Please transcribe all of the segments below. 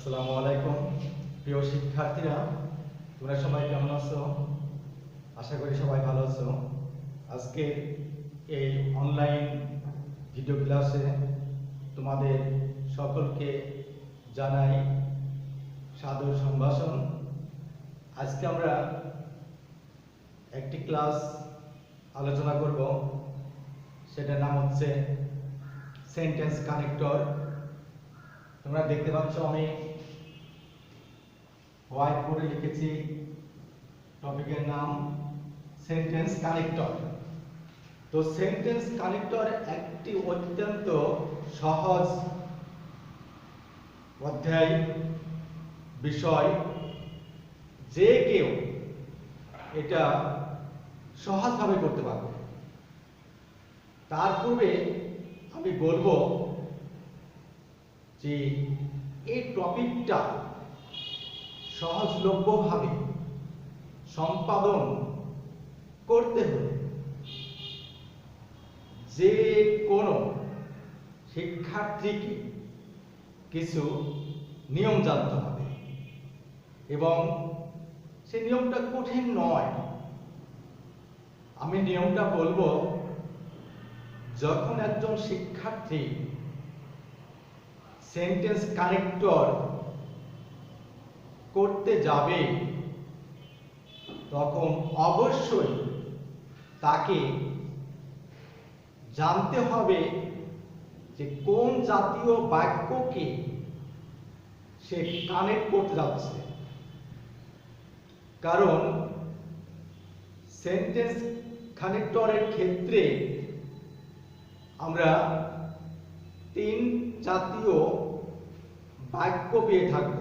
আসসালামু আলাইকুম প্রিয় শিক্ষার্থীরা, তোমরা সবাই কেমন আছো? আশা করি সবাই ভালো আছো। আজকে এই অনলাইন ভিডিও ক্লাসে তোমাদের সকলকে জানাই সাদর সম্ভাষণ। আজকে আমরা একটি ক্লাস আলোচনা করব, সেটার নাম হচ্ছে সেন্টেন্স কানেক্টর। তোমরা দেখতে পাচ্ছ আমি হোয়াইট বোর্ডে লিখেছি টপিকের নাম সেন্টেন্স কানেক্টর। তো সেন্টেন্স কানেক্টর একটি অত্যন্ত সহজ অধ্যায় বিষয়, যে কেউ এটা সহজভাবে করতে পারবে। তার পূর্বে আমি বলবো যে এই টপিকটা সহজলভ্যভাবে সম্পাদন করতে হলে যে কোনো শিক্ষার্থীকে কিছু নিয়ম জানতে হবে, এবং সেই নিয়মটা কঠিন নয়। আমি নিয়মটা বলবো, যখন একজন শিক্ষার্থী সেন্টেন্স কানেক্টর করতে যাবে তখন অবশ্যই তাকে জানতে হবে যে কোন জাতীয় বাক্যকে সে কানেক্ট করতে যাচ্ছে। কারণ সেন্টেন্স কানেক্টরের ক্ষেত্রে আমরা তিন জাতীয় বাক্য পেয়ে থাকব।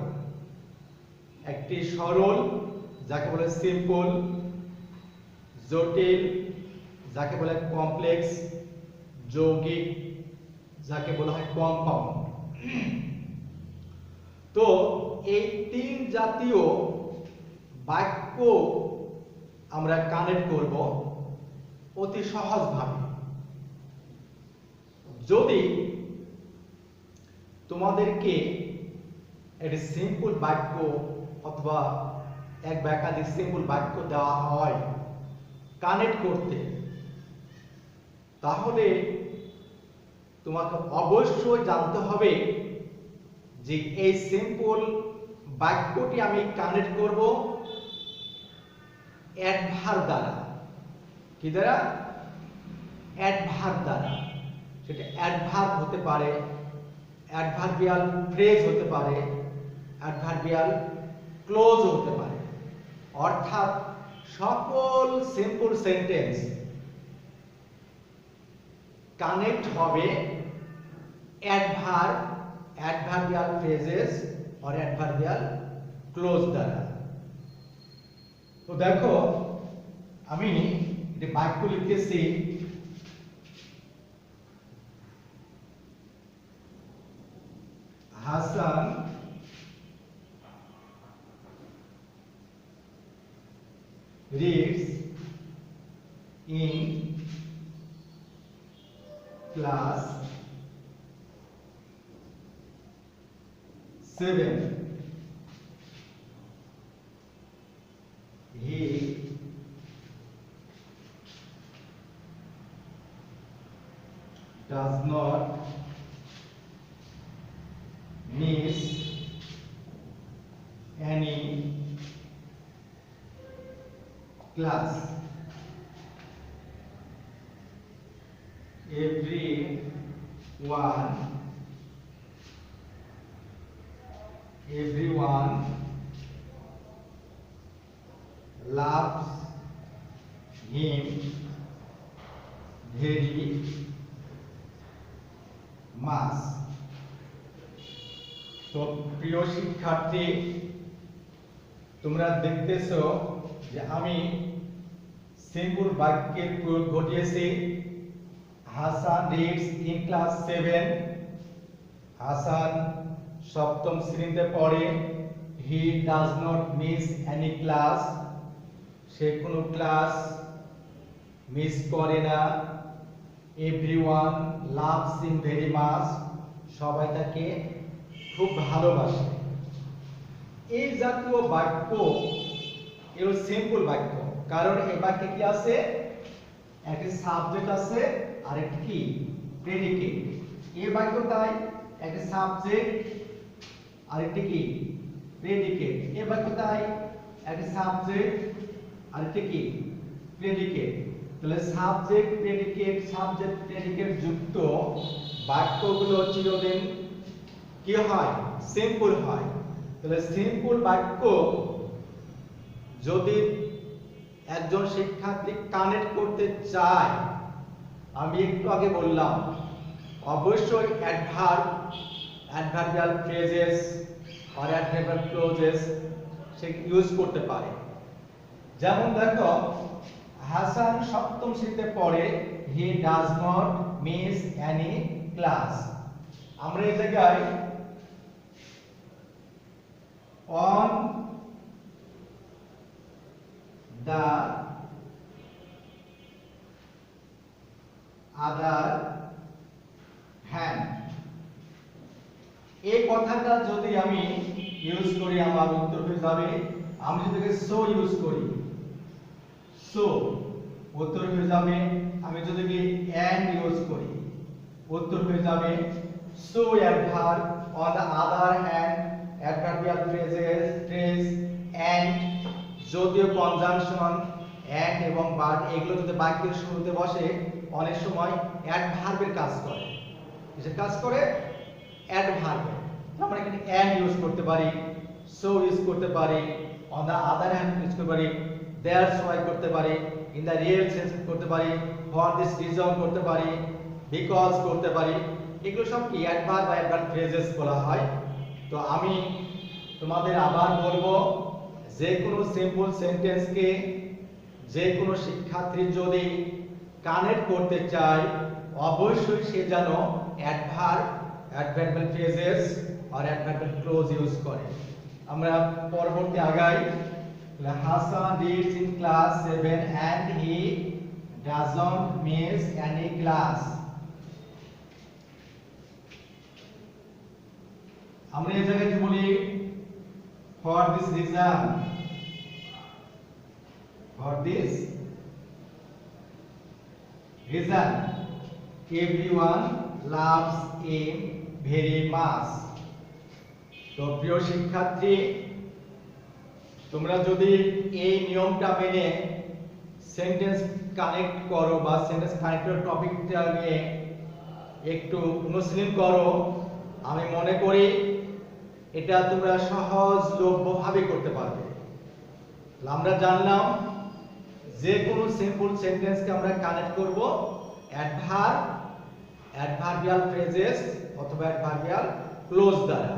একটি সরল, যাকে বলে সিম্পল; জটিল, যাকে বলে কমপ্লেক্স; যৌগিক, যাকে বলা হয় কম্পাউন্ড। তো এই তিন জাতীয় বাক্য আমরা কানেক্ট করব অতি সহজভাবে। যদি তোমাদেরকে একটি সিম্পল বাক্য অথবা এক বা একাধিক সিম্পল বাক্য দেওয়া হয় কানেক্ট করতে, তাহলে তোমাকে অবশ্যই জানতে হবে যে এই সিম্পল বাক্যটি আমি কানেক্ট করব অ্যাডভার্ব দ্বারা। কি দ্বারা? অ্যাডভার্ব দ্বারা। সেটা অ্যাডভার্ব হতে পারে, অ্যাডভার্বিয়াল ফ্রেজ হতে পারে, অ্যাডভার্বিয়াল ক্লোজ হতে পারে। অর্থাৎ সকল সিম্পল সেন্টেন্স কানেক্ট হবে অ্যাডভার্ব, অ্যাডভার্বিয়াল ফ্রেজেস আর অ্যাডভার্বিয়াল ক্লোজ দ্বারা। তো দেখো, আমি একটি বাক্য লিখতেছি। Hasan reads in class 7. He does not miss any class. Everyone loves him very much. তো প্রিয় শিক্ষার্থী, তোমরা দেখতেছো যে আমি সিম্পল বাক্যের প্রয়োগ ঘটিয়েছি। Hasan reads in class 7। Hasan সপ্তম শ্রেণীতে পড়ে। He does not miss any class, সে কোনো ক্লাস মিস করে না। Everyone loves him very much, সবাই তাকে খুব ভালোবাসে। এই জাতীয় বাক্য এগুলো সিম্পল বাক্য, কারণ এই বাক্যে কি আছে, একটি সাবজেক্ট আছে আর একটি কি প্রেডিকেট। এই বাক্যটায় একটি সাবজেক্ট আর একটি কি প্রেডিকেট। এই বাক্যটায় একটি সাবজেক্ট আর একটি কি প্রেডিকেট। তাহলে সাবজেক্ট প্রেডিকেট যুক্ত বাক্যগুলো চিরদিন কি হয়, সিম্পল হয়। তাহলে সিম্পল বাক্য যদি একজন শিক্ষার্থী কানেক্ট করতে চায়, আমি একটু আগে বললাম অবশ্যই অ্যাডভার্বিয়াল ফ্রেজেস আর অ্যাডভার্বিয়াল ক্লোজেস সে ইউজ করতে পারে। যেমন দেখো, হাসান সপ্তম শ্রেণীতে পড়ে, he does not miss any class. আমরা এই জায়গায় on the other hand এই কথাটা যদি আমি ইউজ করি আমার উত্তর হয়ে যাবে, আমি যদি সো ইউজ করি সো উত্তর হয়ে যাবে। আমি যদি and ইউজ করি উত্তর হয়ে যাবে so adverb on the other hand adverbial phrase and যদিও কনজাংশন and এবং but এগুলো যদি বাক্যের শুরুতে বসে অনেক সময় অ্যাডভার্বের কাজ করে। কিসের কাজ করে? অ্যাডভার্ব। আমরা এখানে and ইউজ করতে পারি, so ইউজ করতে পারি, on the other hand use করতে পারি, that's why করতে পারি, in the real sense করতে পারি, for this reason করতে পারি, because করতে পারি। এগুলো সব কি অ্যাডভার্ব বা অ্যাডভার্ব ফ্রেজেস বলা হয়। তো আমি তোমাদের আবার বলবো, যে কোনো সিম্পল সেন্টেন্সকে যে কোনো শিক্ষার্থী যদি কানেক্ট করতে চায় অবশ্যই সে যেন অ্যাডভার্ব, অ্যাডভার্বিয়াল ফ্রেজেস আর অ্যাডভার্বিয়াল ক্লোজ ইউজ করে। আমরা পরবর্তী আগাই। Hasan reads in class 7 and he doesn't miss any class. আমরা এই জায়গায় কি বলি, for this reason everyone loves him very much. তো প্রিয় শিক্ষার্থী, তোমরা যদি এই নিয়মটা মেনে সেন্টেন্স কানেক্ট করো বা সেন্টেন্স কানেক্টর টপিকটা নিয়ে একটু অনুশীলন করো, আমি মনে করি এটা তোমরা সহজলভ্যভাবে করতে পারবে। আমরা জানলাম যে কোনো সিম্পল সেন্টেন্সকে আমরা কানেক্ট করব অ্যাডভার্ব, অ্যাডভার্বিয়াল ফ্রেজেস অথবা অ্যাডভার্বিয়াল ক্লোজ দ্বারা।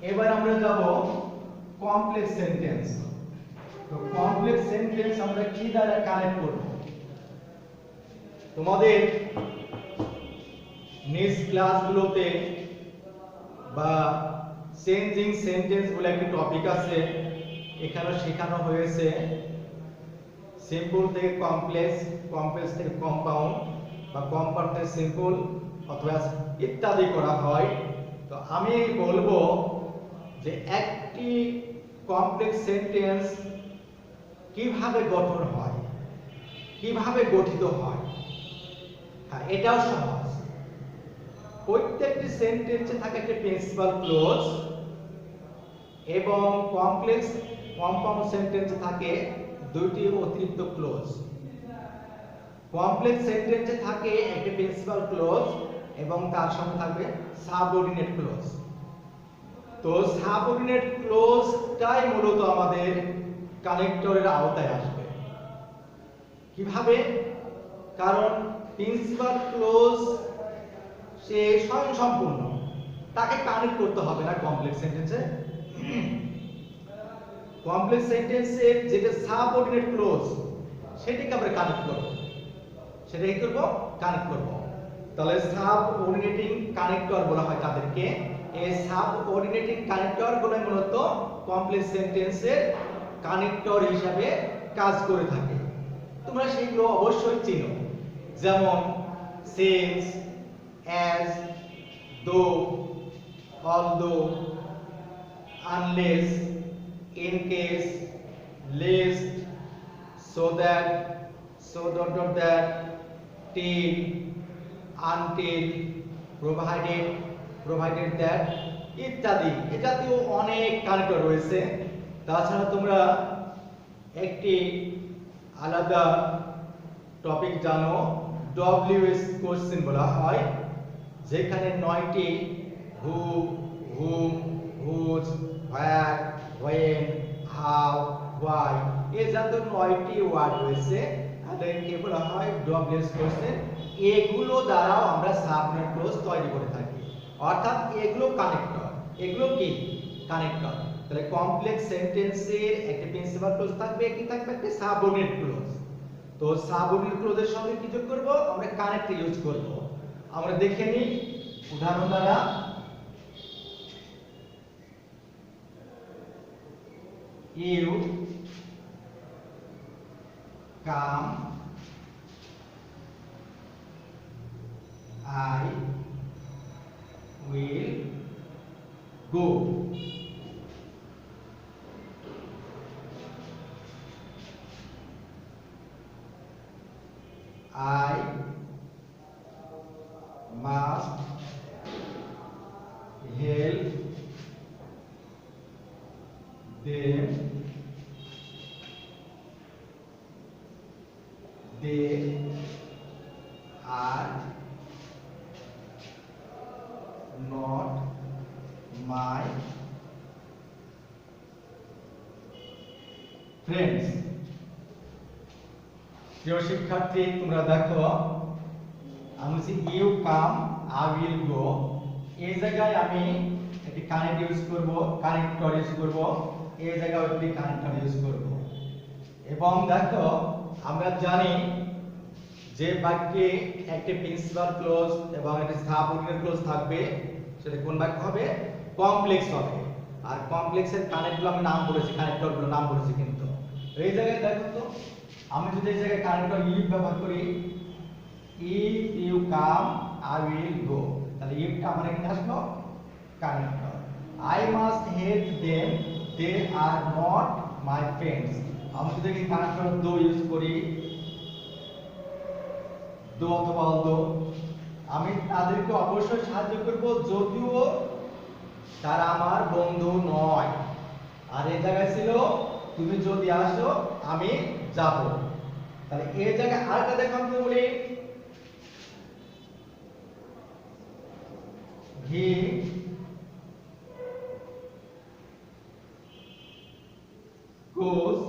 এবার আমরা যাব কমপ্লেক্স সেন্টেন্স। তো কমপ্লেক্স সেন্টেন্স আমরা কি দ্বারা কানেক্ট করব? তোমাদের নিজ ক্লাসগুলোতে বা চেঞ্জিং সেন্টেন্স বলে একটা টপিক আছে, এখানে শেখানো হয়েছে সিম্পল থেকে কমপ্লেক্স, কমপ্লেক্স থেকে কম্পাউন্ড বা কম্পাউন্ড থেকে সিম্পল অথবা ইত্যাদি করা হয়। তো আমি বলবো যে একটি কমপ্লেক্স সেন্টেন্স কিভাবে গঠন হয়, কিভাবে গঠিত হয়, হ্যাঁ এটাও সহজ। প্রত্যেকটি সেন্টেন্সে থাকে একটি প্রিন্সিপাল ক্লজ এবং কমপ্লেক্স কম্পাউন্ড সেন্টেন্সে থাকে দুইটি অতিরিক্ত ক্লজ। কমপ্লেক্স সেন্টেন্সে থাকে একটি প্রিন্সিপাল ক্লজ এবং তার সঙ্গে থাকবে সাবঅর্ডিনেট ক্লজ। তো সাবঅর্ডিনেট ক্লজটাই মূলত আমাদের কানেক্টরের আওতায় আসবে। কিভাবে? কারণ প্রিন্সিপাল ক্লজ সে স্বয়ংসম্পূর্ণ, তাকে কানেক্ট করতে হবে না কমপ্লেক্স সেন্টেন্সে। কমপ্লেক্স সেন্টেন্সে যেটা সাবঅর্ডিনেট ক্লজ সেটাকে আমরা কানেক্ট করব, সেটাই করব কানেক্ট করব। তাহলে সাবঅর্ডিনেটিং কানেক্টর বলা হয় তাদেরকে। এই সাবঅর্ডিনেটিং কানেক্টর গুলো মূলত কমপ্লেক্স সেন্টেন্সের কানেক্টর হিসাবে কাজ করে থাকে। তোমরা সেগুলো অবশ্যই চিনো, যেমন since, as, though, although, unless, in case, lest, so that, so dot dot that, till, until, provided, provided that ইত্যাদি। এ জাতীয় অনেক কানেক্টর রয়েছে। তাছাড়া তোমরা একটি আলাদা টপিক জানো, ডব্লিউএস কোশ্চেন বলা হয়, যেখানে 9টি who, whom, whose, where, when, how, why এই জাতীয় 9টি ওয়ার্ড রয়েছে, তাদেরকে বলা হয় ডব্লিউএস কোশ্চেন। এগুলো দ্বারাও আমরা সাবনেট ক্লজ তৈরি করে থাকি, অর্থাৎ এগুলো কানেক্টর। এগুলো কি কানেক্টর? তাহলে কমপ্লেক্স সেন্টেন্সের একটা প্রিন্সিপাল ক্লজ থাকবে, কি থাকবে? একটা সাবঅর্ডিনেট ক্লজ। তো সাবঅর্ডিনেট ক্লজের সঙ্গে কি যোগ করব? আমরা কানেক্ট ইউজ করব। আমরা দেখে নিই উদাহরণ দ্বারা। You come, I will go. I must help them. They are not my friends. প্রিয় শিক্ষার্থী, তোমরা দেখো আমি বলছি you come, I will go. এই জায়গায় আমি একটি কানেক্ট ইউজ করব, কানেক্টর ইউজ করব। এই জায়গায় একটি কানেক্টর ইউজ করব। এবং দেখো আমরা জানি যে বাক্যে একটি প্রিন্সিপাল ক্লজ এবং একটি সাবঅর্ডিনেট ক্লজ থাকবে, সেটা কোন বাক্য হবে? কমপ্লেক্স হবে। আর কমপ্লেক্সের কানেক্টগুলো আমি নাম বলেছি, কানেক্টরগুলো নাম বলেছি। কিন্তু এই জায়গায় দেখো তো, আমি যদি এই জায়গায় কানেক্টর ইফ ব্যবহার করি, if you come I will go, তাহলে ইফটা আমার এখানে আসলো connector. I must help them, they are not my friends. আমি যদি এই কানেক্টর দো ইউজ করি, দো অথবা দো, আমি তাদেরকে অবশ্যই সাহায্য করব যদিও তারা আমার বন্ধু নয়। আর এই জায়গায় ছিল তুমি যদি আসো আমি যাব। তাহলে এই জায়গায় আরেকটা দেখো, আমি বলি হি goes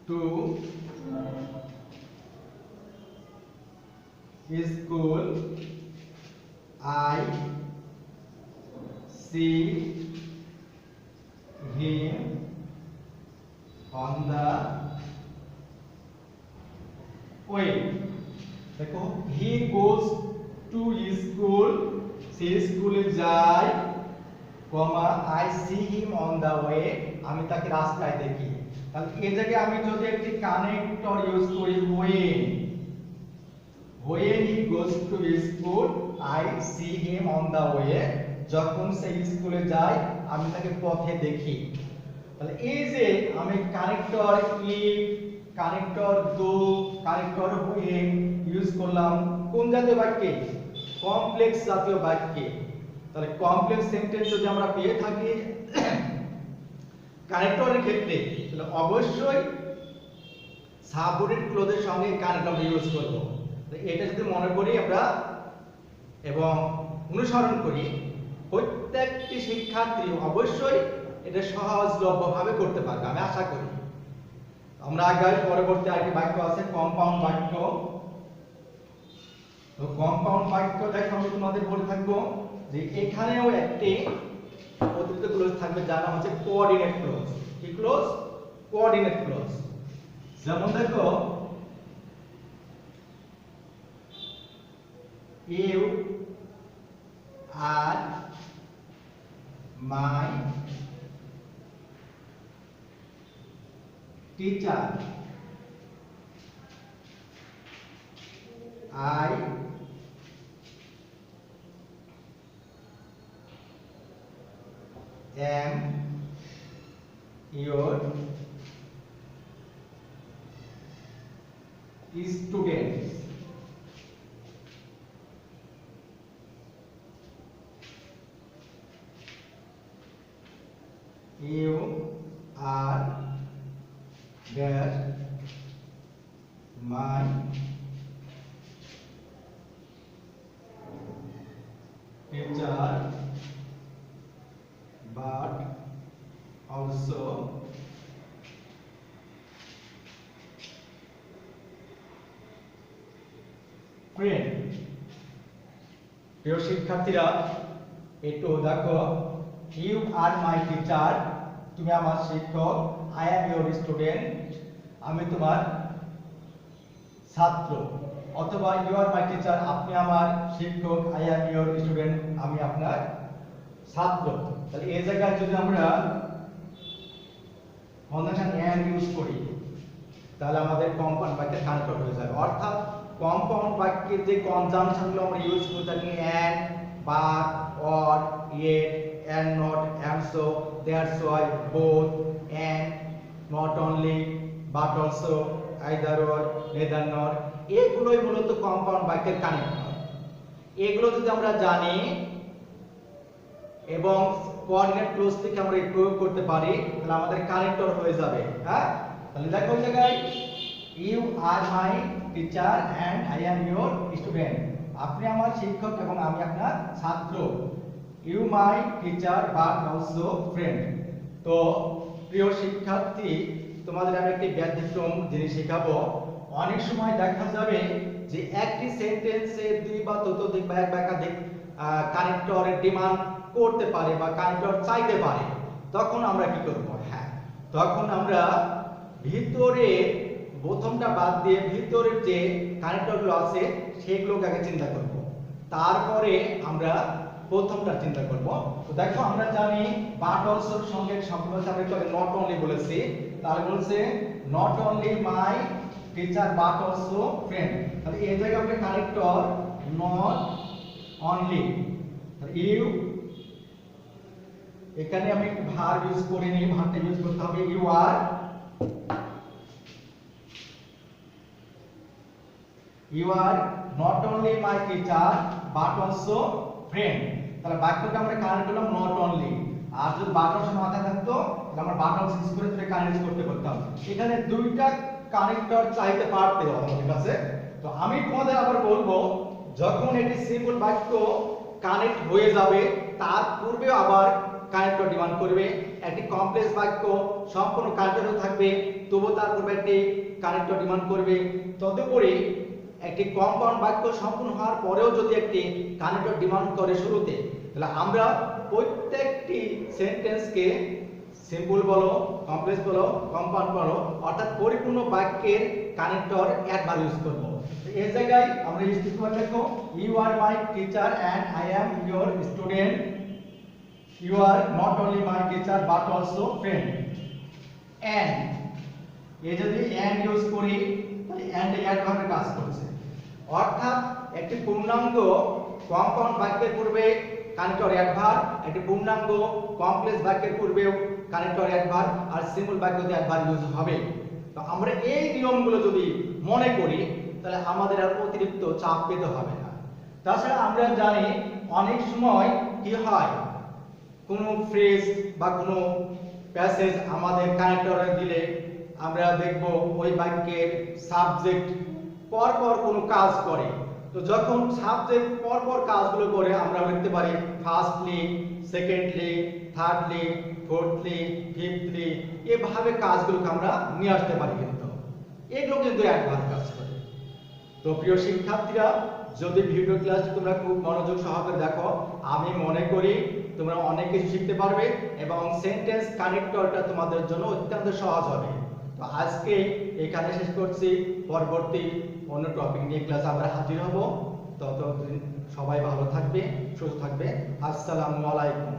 to school, I see him on the way. দেখো he goes to school, সে স্কুলে যায়, কমা I see him on the way, আমি তাকে রাস্তায় দেখি। তাহলে এই জায়গায় আমি যদি একটি কানেক্টর ইউজ করি when he goes to school I see him on the way, যখন সে স্কুলে যায় আমি তাকে পথে দেখি। তাহলে এই যে আমি কানেক্টর ইফ, কানেক্টর দো, কানেক্টর when ইউজ করলাম কোন জাতীয় বাক্যে? কমপ্লেক্স জাতীয় বাক্যে। তাহলে কমপ্লেক্স সেন্টেন্স যদি আমরা পেয়ে থাকি কানেক্টরের ক্ষেত্রে, তাহলে অবশ্যই সাবঅর্ডিনেট ক্লজের সঙ্গে কানেক্টর ইউজ করব। এটা যদি মনে করি আমরা এবং অনুসরণ করি, প্রত্যেকটি শিক্ষার্থী অবশ্যই এটা সহজলভ্যভাবে করতে পারবে, আমি আশা করি। আমরা আগে পরবর্তী আরেকটি বাক্য আছে কম্পাউন্ড বাক্য। তো কম্পাউন্ড বাক্য দেখো আমি তোমাদের বলে থাকবো যে এখানেও একটি অতিরিক্ত ক্লজ থাকবে, যার নাম হচ্ছে কোঅর্ডিনেট ক্লজ। কি ক্লজ? Coordinate clause. যেমন দেখো you are my teacher, I am your student. You are dash my teacher, but also friend. প্রিয় শিক্ষার্থীরা, একটু দেখো, ইউ আর মাই টিচার, তুমি আমার শিক্ষক, আই অ্যাম ইউর স্টুডেন্ট, আমি তোমার ছাত্র, অথবা ইউ আর মাই টিচার, আপনি আমার শিক্ষক, আই অ্যাম ইউর স্টুডেন্ট, আমি আপনার ছাত্র। তাহলে এই জায়গায় যদি আমরা কনজাংশন এন্ড ইউজ করি তাহলে আমাদের কম্পাউন্ড বাক্যে কানেক্ট হয়ে যাবে। অর্থাৎ কম্পাউন্ড বাক্যের যে কনজাংশনগুলো আমরা ইউজ করে থাকি, and, but, or, yet, and not, and so, that's why, both, and, not only, but also, either or, neither nor, এগুলোই মূলত কম্পাউন্ড বাক্যের কানেক্টর। এগুলো যদি আমরা জানি এবং কোঅর্ডিনেট ক্লোজ থেকে আমরা প্রয়োগ করতে পারি তাহলে আমাদের কানেক্টর হয়ে যাবে। হ্যাঁ, তাহলে দেখো জায়গায় you are my teacher and I am your student, আপনি আমার শিক্ষক এবং আমি আপনার ছাত্র। You my teacher but also friend. তো প্রিয় শিক্ষার্থী, তোমাদের আমি একটি ব্যতিক্রম জিনিস শেখাবো। অনেক সময় দেখা যাবে যে একটি সেন্টেন্সে দুই বা ততোধিক বা এক বা একাধিক কানেক্টরের ডিমান্ড করতে পারে বা কানেক্টর চাইতে পারে, তখন আমরা কি করব? হ্যাঁ, তখন আমরা ভিতরে প্রথমটা বাদ দিয়ে ভিতরের যে কানেক্টরগুলো আছে সেগুলোকে আগে চিন্তা করব, তারপরে আমরা প্রথমটা চিন্তা করব। তো দেখো, আমরা জানি বাট অলসো এর সঙ্গে সম্পর্ক আমরা একটু নট অনলি বলেছি, তাহলে বলছে not only my teacher but also friend. তাহলে এই জায়গায় আমরা কানেক্টর নট অনলি, ইউ, এখানে আমি একটু ভার্ব ইউজ করিনি, ভার্বটা ইউজ করতে হবে। You are, you are not only my teacher but also friend. তাহলে বাক্যটা আমরা কানেক্ট করলাম নট অনলি, আর যদি বাট অলসো মাথায় থাকতো তাহলে আমরা বাট অলসো ইউজ করে তুই কানেক্ট করতে পারতাম। এখানে দুইটা কানেক্টর চাইতে পারতে হবে আমাদের কাছে। তো আমি তোমাদের আবার বলবো, যখন এটি সিম্পল বাক্য কানেক্ট হয়ে যাবে তার পূর্বেও আবার কানেক্টর ডিমান্ড করবে। একটি কমপ্লেক্স বাক্য সম্পূর্ণ কানেক্টর থাকবে, তবুও তার পূর্বে একটি কানেক্টর ডিমান্ড করবে। তদুপরি একটি কম্পাউন্ড বাক্য সম্পূর্ণ হওয়ার পরেও যদি একটি কানেক্টর ডিমান্ড করে শুরুতে, তাহলে আমরা প্রত্যেকটি সেন্টেন্সকে সিম্পল বলো, কমপ্লেক্স বলো, কম্পাউন্ড বলো, অর্থাৎ পরিপূর্ণ বাক্যের কানেক্টর একবার ইউজ করব। এই জায়গায় আমরা ইউজ করব, দেখো, you are my teacher and I am your student, you are not only my teacher but also friend. And, এই যদি এন্ড ইউজ করি তাহলে এন্ড এর ভাবে কাজ করছে। অর্থাৎ একটি পূর্ণাঙ্গ কম্পাউন্ড বাক্যের পূর্বে কানেক্টর অ্যাডভার্ব, একটি পূর্ণাঙ্গ কমপ্লেক্স বাক্যের পূর্বেও কানেক্টর অ্যাডভার্ব, আর সিম্পল বাক্যতে অ্যাডভার্ব ইউজ হবে। তো আমরা এই নিয়মগুলো যদি মনে করি তাহলে আমাদের আর অতিরিক্ত চাপ পেতে হবে না। তাছাড়া আমরা জানি অনেক সময় কি হয়, কোনো ফ্রেজ বা কোনো প্যাসেজ আমাদের কানেক্টরে দিলে আমরা দেখব ওই বাক্যের সাবজেক্ট পরপর কোনো কাজ করে। তো যখন সাবজেক্ট পরপর কাজগুলো করে আমরা লিখতে পারি ফার্স্টলি, সেকেন্ডলি, থার্ডলি, ফোর্থলি, ফিফথলি, এভাবে কাজগুলোকে আমরা নিয়ে আসতে পারি। কিন্তু এগুলো কিন্তু অ্যাডভার্ব কাজ করে। তো প্রিয় শিক্ষার্থীরা, যদি ভিডিও ক্লাস তোমরা খুব মনোযোগ সহকারে দেখো, আমি মনে করি তোমরা অনেক কিছু শিখতে পারবে এবং সেন্টেন্স কানেক্টরটা তোমাদের জন্য অত্যন্ত সহজ হবে। তো আজকে এখানে শেষ করছি, পরবর্তী অন্য টপিক নিয়ে ক্লাস আমরা হাজির হব। ততদিন সবাই ভালো থাকবে, সুস্থ থাকবে। আসসালামু আলাইকুম।